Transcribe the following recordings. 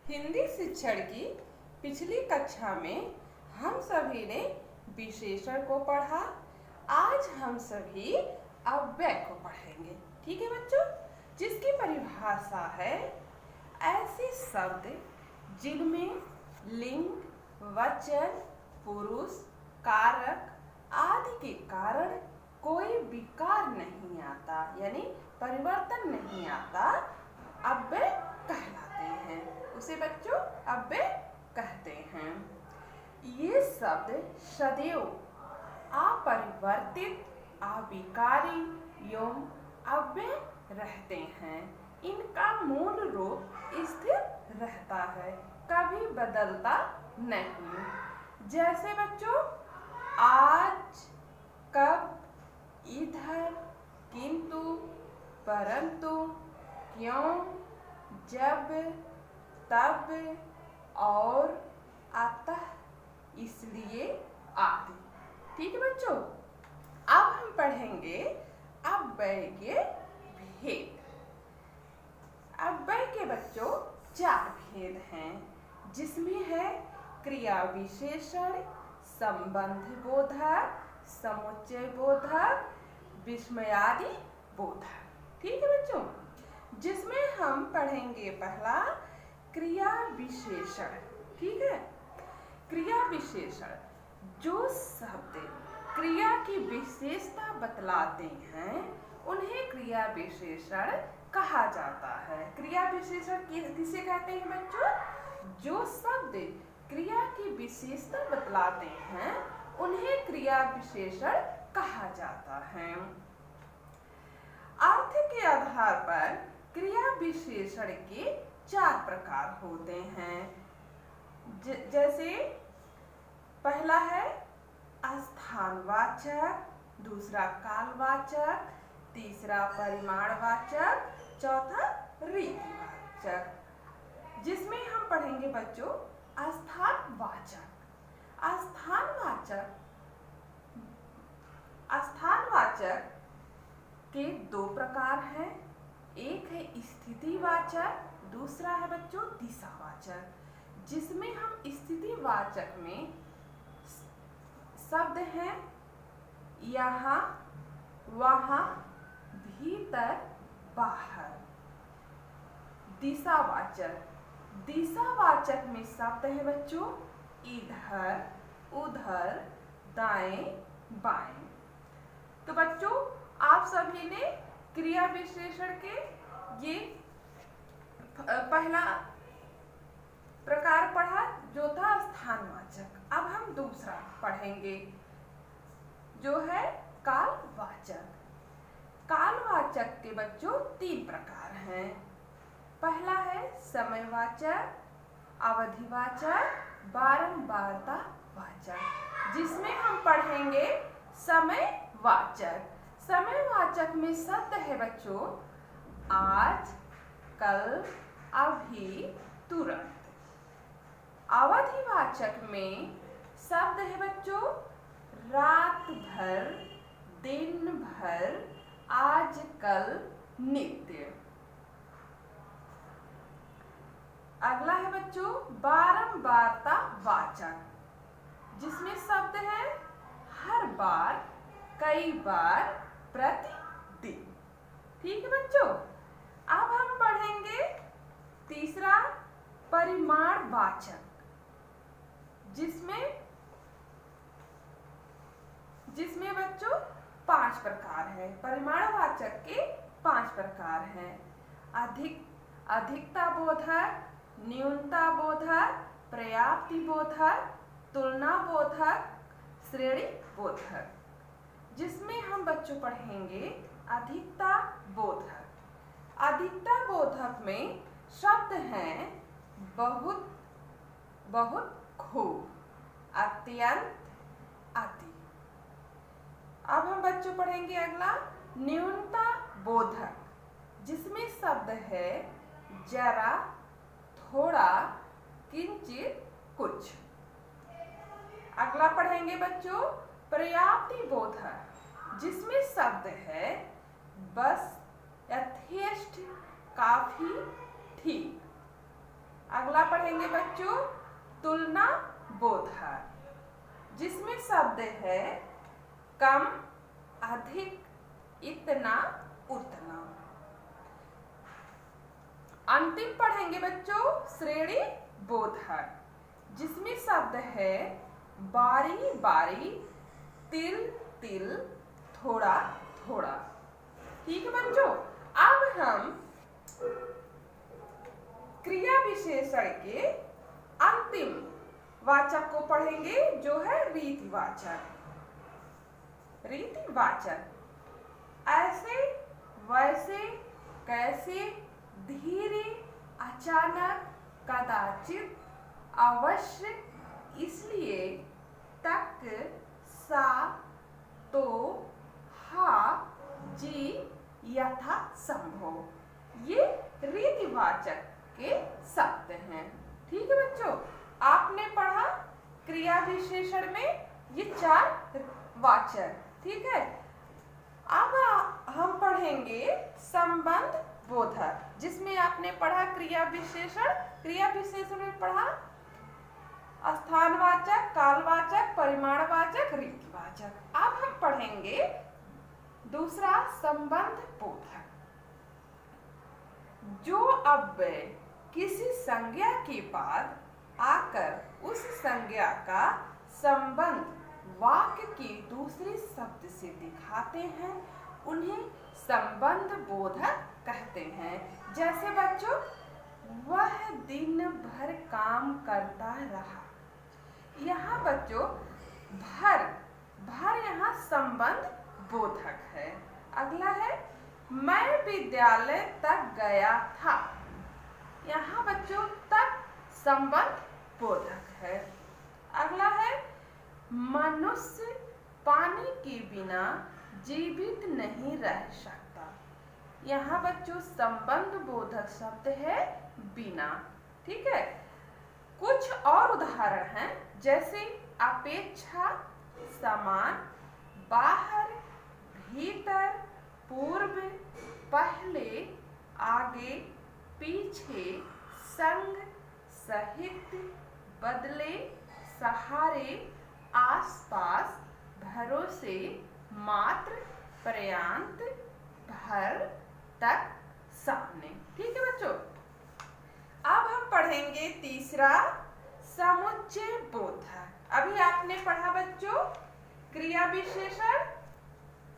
हिंदी शिक्षण की पिछली कक्षा में हम सभी ने विशेषण को पढ़ा। आज हम सभी अव्यय को पढ़ेंगे। ठीक है बच्चों, जिसकी परिभाषा है ऐसे शब्द जिनमें लिंग, वचन, पुरुष, कारक आदि के कारण कोई विकार नहीं आता, यानी परिवर्तन नहीं आता, अव्यय कहलाते हैं। उसे बच्चों अव्यय कहते हैं। ये शब्द सदैव अपरिवर्तित, अविकारी एवं अव्यय रहते हैं। इनका मूल रूप स्थिर रहता है, कभी बदलता नहीं। जैसे बच्चों आज, कब, इधर, किंतु, परंतु, क्यों, जब, तब और अतः, इसलिए आदि। ठीक है बच्चों, अब हम पढ़ेंगे अव्यय के भेद। अव्यय के बच्चों 4 भेद हैं, जिसमें है क्रिया विशेषण, संबंध बोधक, समुच्चय बोधक, विस्मयादि बोधक। ठीक है बच्चों, जिसमें हम पढ़ेंगे पहला क्रिया विशेषण। ठीक है, क्रिया विशेषण जो शब्द क्रिया की विशेषता बतलाते हैं उन्हें क्रिया विशेषण कहा जाता है। क्रिया विशेषण किसे कहते हैं बच्चों? जो शब्द क्रिया की विशेषता बतलाते हैं उन्हें क्रिया विशेषण कहा जाता है। अर्थ के आधार पर क्रिया विशेषण के 4 प्रकार होते हैं। जैसे पहला है स्थानवाचक, दूसरा कालवाचक, तीसरा परिमाणवाचक, चौथा रीतिवाचक। जिसमें हम पढ़ेंगे बच्चों स्थानवाचक। स्थानवाचक के 2 प्रकार हैं। एक है स्थितिवाचक, दूसरा है बच्चों दिशावाचक। जिसमें हम स्थितिवाचक में शब्द हैं यहाँ, वहाँ, भीतर, बाहर। दिशावाचक में शब्द है बच्चों इधर, उधर, दाएं, बाएं। तो बच्चों आप सभी ने क्रिया विशेषण के ये पहला प्रकार पढ़ा जो था स्थानवाचक। अब हम दूसरा पढ़ेंगे जो है कालवाचक। कालवाचक के बच्चों 3 प्रकार हैं। पहला है समयवाचक, अवधिवाचक, बारंबारता वाचक। जिसमें हम पढ़ेंगे समयवाचक। समयवाचक में शब्द है बच्चों आज, कल, अभी, तुरंत। अवधिवाचक में शब्द है बच्चों रात भर, दिन भर, आज, कल, नित्य। अगला है बच्चों बारंबारता वाचक, जिसमें शब्द है हर बार, कई बार, प्रतिदिन। ठीक है बच्चों, अब हम पढ़ेंगे तीसरा परिमाणवाचक, जिसमें बच्चों 5 प्रकार हैं। परिमाणवाचक के 5 प्रकार हैं। अधिकता बोधक, न्यूनता बोधक, पर्याप्ति बोधक, तुलना बोधक, श्रेणी बोधक। जिसमें हम बच्चों पढ़ेंगे अधिकता बोधक। अधिकता बोधक में शब्द हैं बहुत, बहुत, खूब, अत्यंत, अति। अब हम बच्चों पढ़ेंगे अगला न्यूनता बोधक, जिसमें शब्द है जरा, थोड़ा, किंचित, कुछ। अगला पढ़ेंगे बच्चों पर्याप्ति बोधक, जिसमें शब्द है बस, यथेष्ट, काफी, ठीक। अगला पढ़ेंगे बच्चों तुलना बोधक, जिसमें शब्द है कम, अधिक, इतना, उतना। अंतिम पढ़ेंगे बच्चों श्रेणी बोधक, जिसमें शब्द है बारी बारी, तिल तिल, थोड़ा थोड़ा। ठीक है बच्चों, अब हम क्रिया विशेषण के अंतिम वाचक को पढ़ेंगे, जो है रीतिवाचक। रीतिवाचक ऐसे, वैसे, कैसे, धीरे, अचानक, कदाचित, अवश्य, इसलिए, तक, सा, तो, हा, जी, यथा संभव। ये रीतिवाचक के शब्द हैं। ठीक है बच्चों, आपने पढ़ा क्रिया विशेषण में ये 4 वाचक। ठीक है, अब हम पढ़ेंगे संबंध बोधक, जिसमें आपने पढ़ा क्रिया विशेषण। क्रिया विशेषण में पढ़ा स्थानवाचक, कालवाचक, परिमाणवाचक, रीतिवाचक। अब हम पढ़ेंगे दूसरा संबंध बोधक, जो अव्यय किसी संज्ञा के बाद आकर उस संज्ञा का संबंध वाक्य के दूसरे शब्द से दिखाते हैं, उन्हें संबंध बोधक कहते हैं। जैसे बच्चों, वह दिन भर काम करता रहा। यहाँ बच्चों भर, भर यहाँ संबंध बोधक है। अगला है मैं विद्यालय तक गया था। यहाँ बच्चों तक संबंध बोधक है। अगला है मनुष्य पानी के बिना जीवित नहीं रह सकता। यहाँ बच्चों संबंध बोधक शब्द है बिना। ठीक है, कुछ और उदाहरण हैं, जैसे अपेक्षा, समान, बाहर, भीतर, पूर्व, पहले, आगे, पीछे, संग, सहित, बदले, सहारे, आसपास, भरोसे, मात्र, पर्याप्त, भर, तक, सामने। ठीक है बच्चों, अब हम पढ़ेंगे तीसरा समुच्चय बोधक। अभी आपने पढ़ा बच्चों क्रिया विशेषण,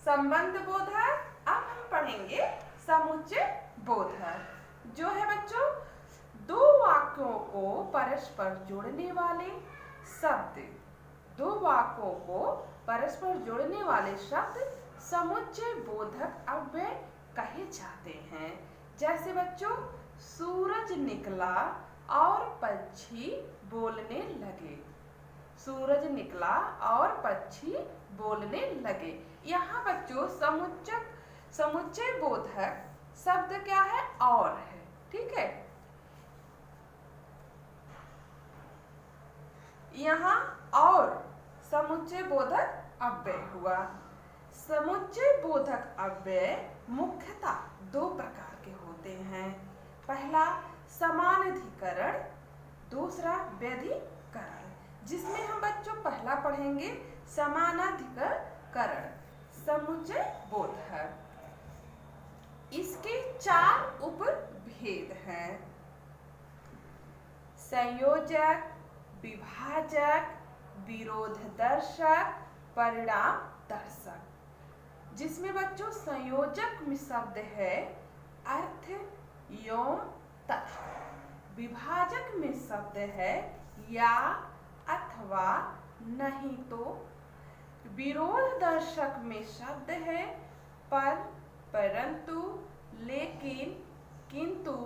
संबंध बोधक। अब हम पढ़ेंगे समुच्चय बोधक, जो है बच्चों दो वाक्यों को परस्पर जोड़ने वाले शब्द। दो वाक्यों को परस्पर जोड़ने वाले शब्द समुच्चय बोधक अव्यय कहे जाते हैं। जैसे बच्चों सूरज निकला और पक्षी बोलने लगे। सूरज निकला और पक्षी बोलने लगे। यहाँ बच्चों समुच्चय बोधक शब्द क्या है? और है। ठीक है, यहाँ और समुच्चय बोधक अव्यय हुआ। समुच्चय बोधक अव्यय मुख्यतः दो प्रकार के होते हैं। पहला समानाधिकरण, दूसरा व्यधिकरण। जिसमें हम बच्चों पहला पढ़ेंगे समानाधिकरण समुच्चय बोधक। इसके 4 उपभेद हैं: संयोजक, विभाजक, विरोधदर्शक, परिणाम दर्शक। जिसमें बच्चों संयोजक में शब्द है अर्थ, एवं, तथा। विभाजक में शब्द है या, अथवा, नहीं तो। विरोध दर्शक में शब्द है पर, परंतु, लेकिन, किंतु,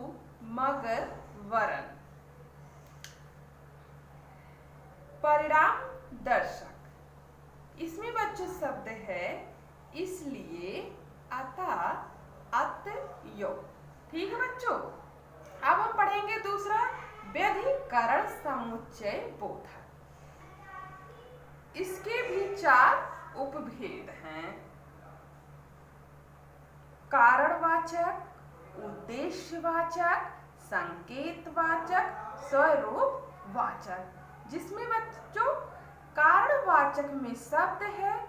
मगर, वरन। परिणाम दर्शक, इसमें बच्चों शब्द है इसलिए, अतः, अतएव। ठीक है बच्चों, अब हम पढ़ेंगे दूसरा व्यधिकरण समुच्चय बोधक। इसके भी 4 उपभेद हैं: कारणवाचक, उद्देश्यवाचक, संकेतवाचक, स्वरूप वाचक, जिसमें बच्चों कारणवाचक में शब्द है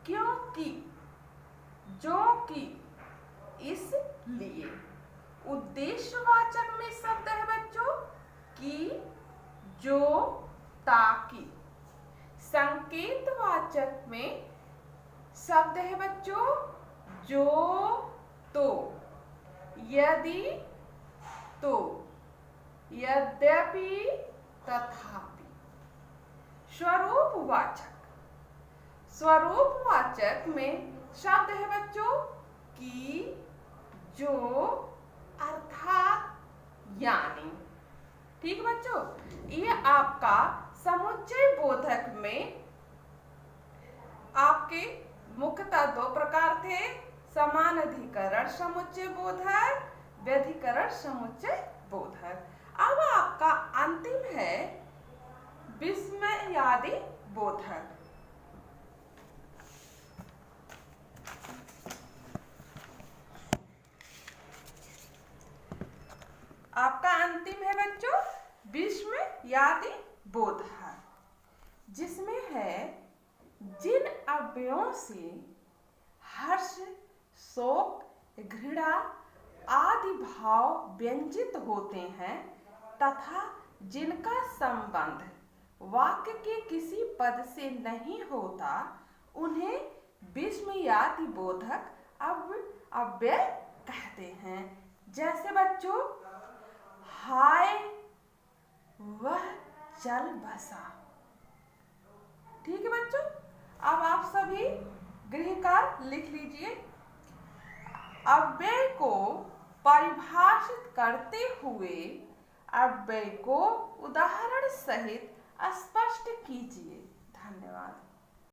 क्योंकि, जो कि, इसलिए। उद्देश्यवाचक में शब्द है बच्चों कि, जो, ताकि। संकेतवाचक में शब्द है बच्चों जो, तो, यदि, तो, यद्यपि, तथापि। स्वरूपवाचक में शब्द है बच्चों कि, जो, अर्थात, यानी। ठीक बच्चों, ये आपका समुच्चय बोधक में आपके मुख्यतः दो प्रकार थे, समान अधिकरण समुच्चय बोधक, व्यधिकरण समुच्चय बोधक। अब आपका अंतिम है विस्मयादि बोधक। आपका अंतिम है बच्चों विस्मयादि बोधक, जिसमें है जिन अवयवों से हर्ष, शोक, घृणा आदि भाव व्यंजित होते हैं तथा जिनका संबंध वाक्य के किसी पद से नहीं होता, उन्हें विस्मयादि बोधक अव्यय कहते हैं। जैसे बच्चों, हाय वह चल बसा। ठीक है बच्चों, अब आप सभी गृहकार्य लिख लीजिए। अव्यय को परिभाषित करते हुए अव्यय को उदाहरण सहित स्पष्ट कीजिए।